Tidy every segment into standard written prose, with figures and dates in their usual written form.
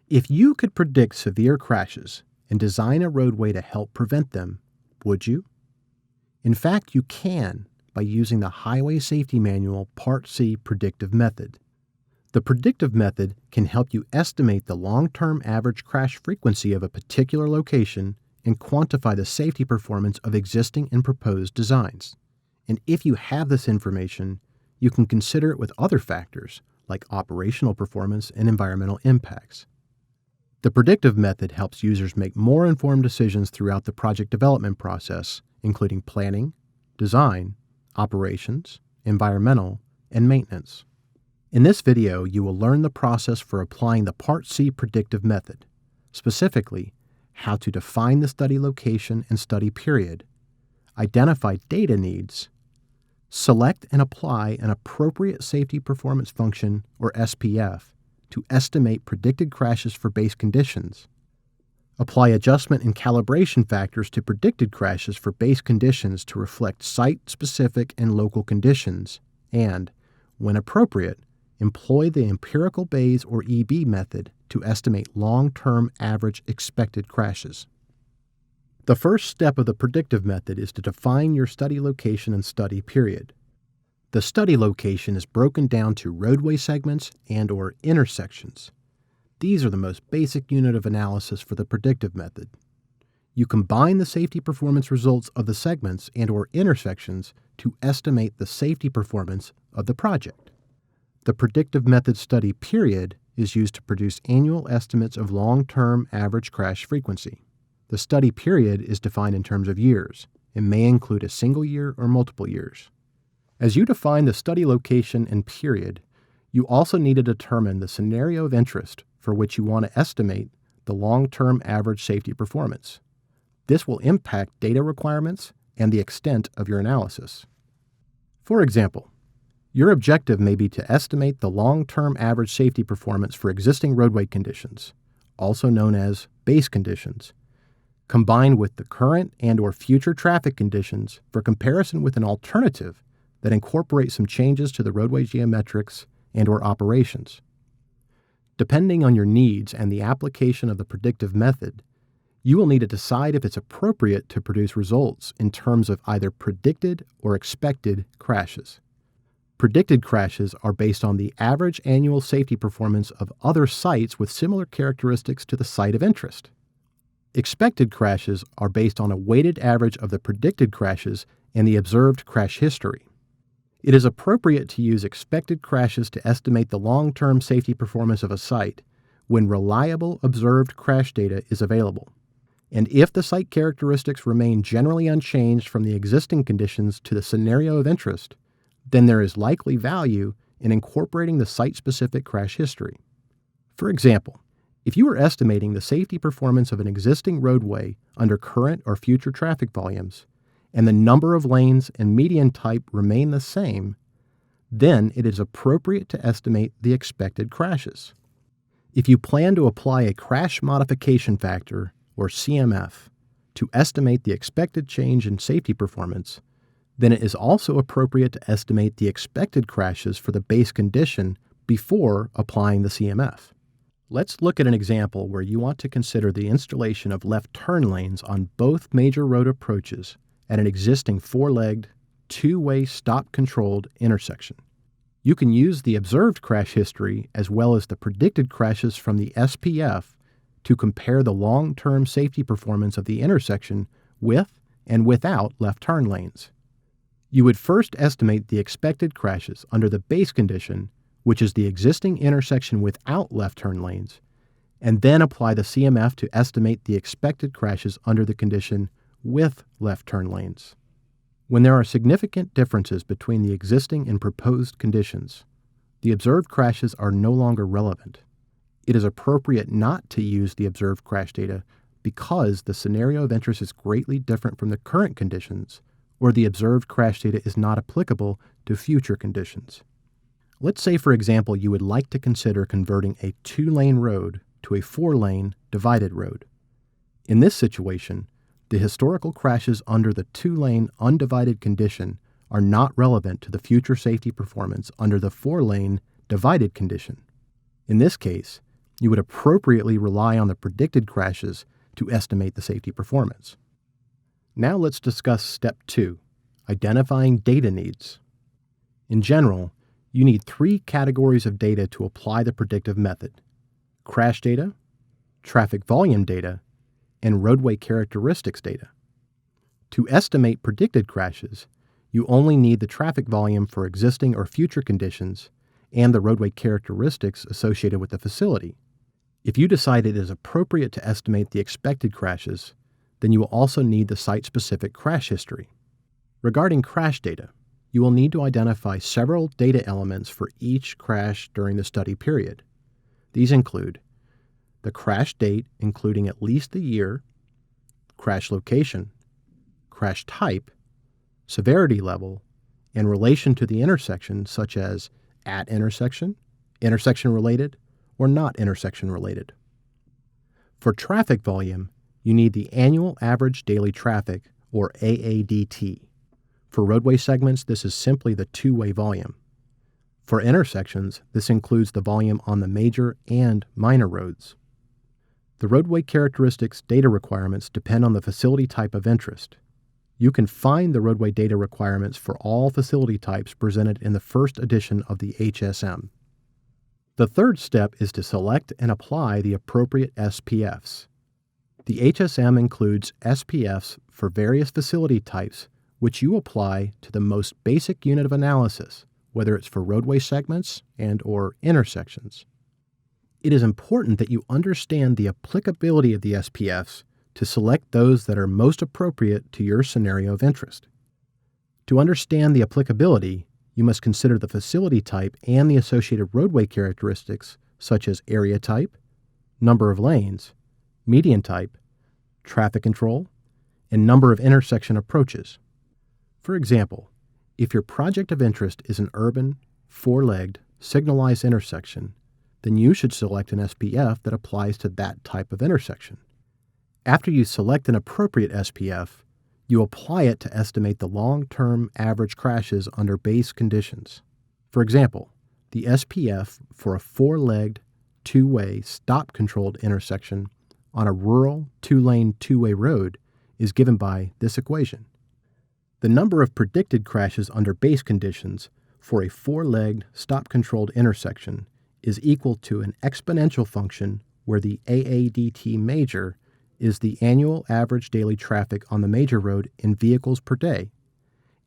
If you could predict severe crashes and design a roadway to help prevent them, would you? In fact, you can by using the Highway Safety Manual Part C predictive method. The predictive method can help you estimate the long-term average crash frequency of a particular location and quantify the safety performance of existing and proposed designs. And if you have this information, you can consider it with other factors like operational performance and environmental impacts. The predictive method helps users make more informed decisions throughout the project development process, including planning, design, operations, environmental, and maintenance. In this video, you will learn the process for applying the Part C predictive method, specifically how to define the study location and study period, identify data needs, select and apply an appropriate safety performance function, or SPF, to estimate predicted crashes for base conditions, apply adjustment and calibration factors to predicted crashes for base conditions to reflect site-specific and local conditions, and, when appropriate, employ the empirical Bayes or EB method to estimate long-term average expected crashes. The first step of the predictive method is to define your study location and study period. The study location is broken down to roadway segments and/or intersections. These are the most basic unit of analysis for the predictive method. You combine the safety performance results of the segments and/or intersections to estimate the safety performance of the project. The predictive method study period is used to produce annual estimates of long-term average crash frequency. The study period is defined in terms of years and may include a single year or multiple years. As you define the study location and period, you also need to determine the scenario of interest for which you want to estimate the long-term average safety performance. This will impact data requirements and the extent of your analysis. For example, your objective may be to estimate the long-term average safety performance for existing roadway conditions, also known as base conditions, combined with the current and/or future traffic conditions for comparison with an alternative that incorporates some changes to the roadway geometrics and/or operations. Depending on your needs and the application of the predictive method, you will need to decide if it's appropriate to produce results in terms of either predicted or expected crashes. Predicted crashes are based on the average annual safety performance of other sites with similar characteristics to the site of interest. Expected crashes are based on a weighted average of the predicted crashes and the observed crash history. It is appropriate to use expected crashes to estimate the long-term safety performance of a site when reliable observed crash data is available. And if the site characteristics remain generally unchanged from the existing conditions to the scenario of interest, then there is likely value in incorporating the site-specific crash history. For example, if you are estimating the safety performance of an existing roadway under current or future traffic volumes, and the number of lanes and median type remain the same, then it is appropriate to estimate the expected crashes. If you plan to apply a crash modification factor, or CMF, to estimate the expected change in safety performance, then it is also appropriate to estimate the expected crashes for the base condition before applying the CMF. Let's look at an example where you want to consider the installation of left turn lanes on both major road approaches at an existing four-legged, two-way stop-controlled intersection. You can use the observed crash history as well as the predicted crashes from the SPF to compare the long-term safety performance of the intersection with and without left turn lanes. You would first estimate the expected crashes under the base condition, which is the existing intersection without left turn lanes, and then apply the CMF to estimate the expected crashes under the condition with left turn lanes. When there are significant differences between the existing and proposed conditions, the observed crashes are no longer relevant. It is appropriate not to use the observed crash data because the scenario of interest is greatly different from the current conditions, or the observed crash data is not applicable to future conditions. Let's say, for example, you would like to consider converting a two-lane road to a four-lane divided road. In this situation, the historical crashes under the two-lane undivided condition are not relevant to the future safety performance under the 4-lane divided condition. In this case, you would appropriately rely on the predicted crashes to estimate the safety performance. Now let's discuss step 2, identifying data needs. In general, you need 3 categories of data to apply the predictive method: crash data, traffic volume data, and roadway characteristics data. To estimate predicted crashes, you only need the traffic volume for existing or future conditions and the roadway characteristics associated with the facility. If you decide it is appropriate to estimate the expected crashes, then you will also need the site-specific crash history. Regarding crash data, you will need to identify several data elements for each crash during the study period. These include the crash date, including at least the year, crash location, crash type, severity level, and relation to the intersection, such as at intersection, intersection related, or not intersection related. For traffic volume, you need the annual average daily traffic, or AADT. For roadway segments, this is simply the two-way volume. For intersections, this includes the volume on the major and minor roads. The roadway characteristics data requirements depend on the facility type of interest. You can find the roadway data requirements for all facility types presented in the first edition of the HSM. The third step is to select and apply the appropriate SPFs. The HSM includes SPFs for various facility types, which you apply to the most basic unit of analysis, whether it's for roadway segments and/or intersections. It is important that you understand the applicability of the SPFs to select those that are most appropriate to your scenario of interest. To understand the applicability, you must consider the facility type and the associated roadway characteristics such as area type, number of lanes, median type, traffic control, and number of intersection approaches. For example, if your project of interest is an urban, 4-legged, signalized intersection, then you should select an SPF that applies to that type of intersection. After you select an appropriate SPF, you apply it to estimate the long-term average crashes under base conditions. For example, the SPF for a 4-legged, 2-way, stop-controlled intersection on a rural, 2-lane, 2-way road is given by this equation. The number of predicted crashes under base conditions for a 4-legged, stop-controlled intersection is equal to an exponential function where the AADT major is the annual average daily traffic on the major road in vehicles per day,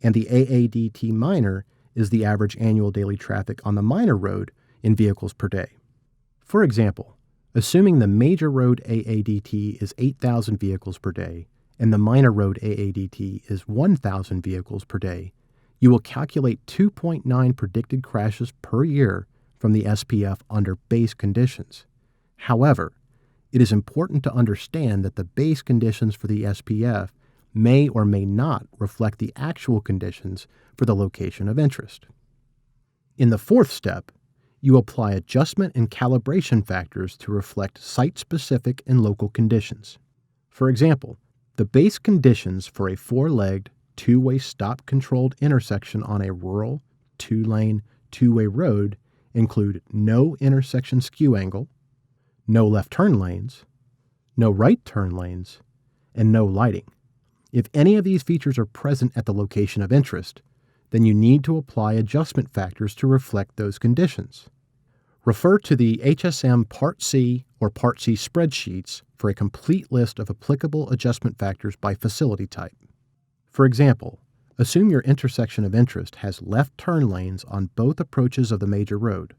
and the AADT minor is the average annual daily traffic on the minor road in vehicles per day. For example, assuming the major road AADT is 8,000 vehicles per day and the minor road AADT is 1,000 vehicles per day, you will calculate 2.9 predicted crashes per year from the SPF under base conditions. However, it is important to understand that the base conditions for the SPF may or may not reflect the actual conditions for the location of interest. In the fourth step, you apply adjustment and calibration factors to reflect site-specific and local conditions. For example, the base conditions for a 4-legged, 2-way stop-controlled intersection on a rural, 2-lane, 2-way road include no intersection skew angle, no left turn lanes, no right turn lanes, and no lighting. If any of these features are present at the location of interest, then you need to apply adjustment factors to reflect those conditions. Refer to the HSM Part C or Part C spreadsheets for a complete list of applicable adjustment factors by facility type. For example, assume your intersection of interest has left turn lanes on both approaches of the major road.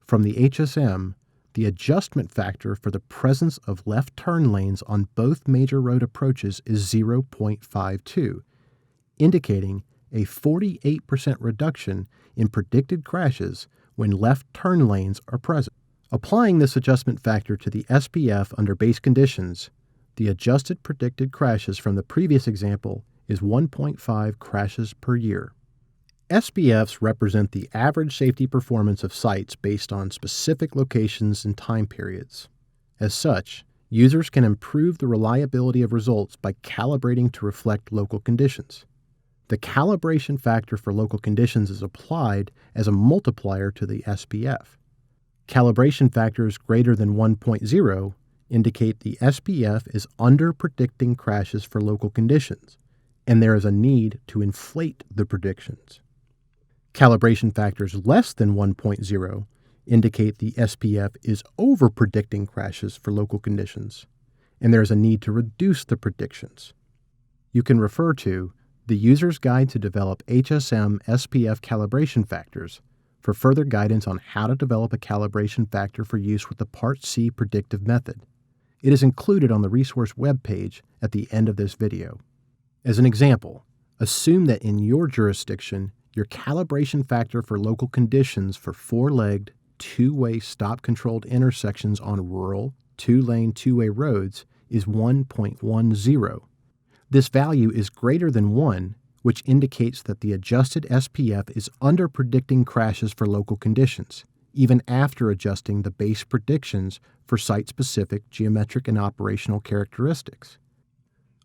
From the HSM, the adjustment factor for the presence of left turn lanes on both major road approaches is 0.52, indicating a 48% reduction in predicted crashes when left turn lanes are present. Applying this adjustment factor to the SPF under base conditions, the adjusted predicted crashes from the previous example is 1.5 crashes per year. SPFs represent the average safety performance of sites based on specific locations and time periods. As such, users can improve the reliability of results by calibrating to reflect local conditions. The calibration factor for local conditions is applied as a multiplier to the SPF. Calibration factors greater than 1.0 indicate the SPF is under-predicting crashes for local conditions, and there is a need to inflate the predictions. Calibration factors less than 1.0 indicate the SPF is over-predicting crashes for local conditions, and there is a need to reduce the predictions. You can refer to the User's Guide to Develop HSM SPF Calibration Factors for further guidance on how to develop a calibration factor for use with the Part C predictive method. It is included on the resource webpage at the end of this video. As an example, assume that in your jurisdiction, your calibration factor for local conditions for four-legged, two-way stop-controlled intersections on rural, two-lane, two-way roads is 1.10. This value is greater than 1, which indicates that the adjusted SPF is under-predicting crashes for local conditions, even after adjusting the base predictions for site-specific geometric and operational characteristics.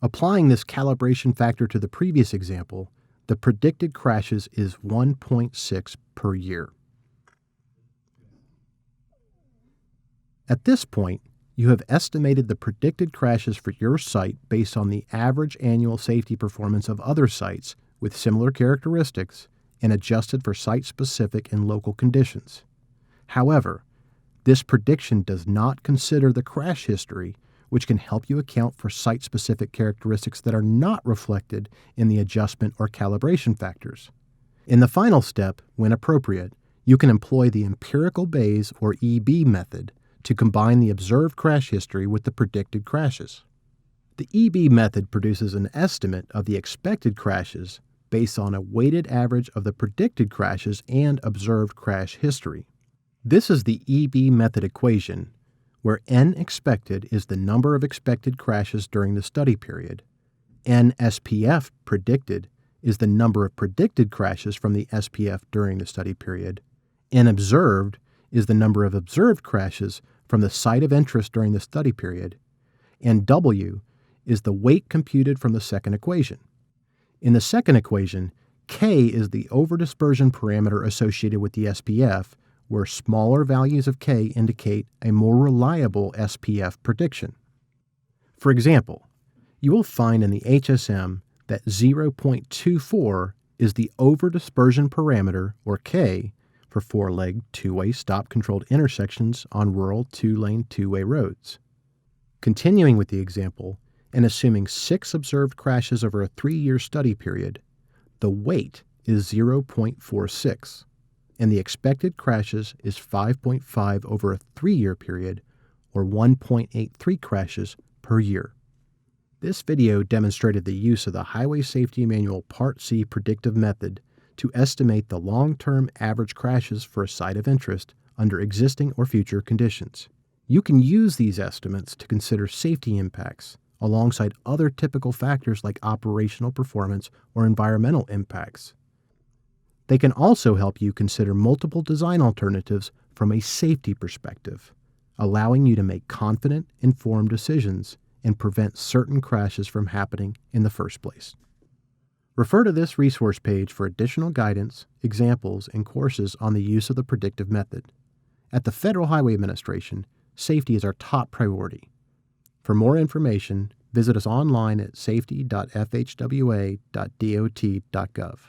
Applying this calibration factor to the previous example, the predicted crashes is 1.6 per year. At this point, you have estimated the predicted crashes for your site based on the average annual safety performance of other sites with similar characteristics and adjusted for site-specific and local conditions. However, this prediction does not consider the crash history, which can help you account for site-specific characteristics that are not reflected in the adjustment or calibration factors. In the final step, when appropriate, you can employ the empirical Bayes or EB method to combine the observed crash history with the predicted crashes. The EB method produces an estimate of the expected crashes based on a weighted average of the predicted crashes and observed crash history. This is the EB method equation, where N expected is the number of expected crashes during the study period, N SPF predicted is the number of predicted crashes from the SPF during the study period, N observed is the number of observed crashes from the site of interest during the study period, and W is the weight computed from the second equation. In the second equation, K is the overdispersion parameter associated with the SPF, where smaller values of K indicate a more reliable SPF prediction. For example, you will find in the HSM that 0.24 is the overdispersion parameter, or K, for four-legged, two-way stop-controlled intersections on rural two-lane, two-way roads. Continuing with the example, and assuming 6 observed crashes over a 3-year study period, the weight is 0.46, and the expected crashes is 5.5 over a 3-year period, or 1.83 crashes per year. This video demonstrated the use of the Highway Safety Manual Part C predictive method to estimate the long-term average crashes for a site of interest under existing or future conditions. You can use these estimates to consider safety impacts alongside other typical factors like operational performance or environmental impacts. They can also help you consider multiple design alternatives from a safety perspective, allowing you to make confident, informed decisions and prevent certain crashes from happening in the first place. Refer to this resource page for additional guidance, examples, and courses on the use of the predictive method. At the Federal Highway Administration, safety is our top priority. For more information, visit us online at safety.fhwa.dot.gov.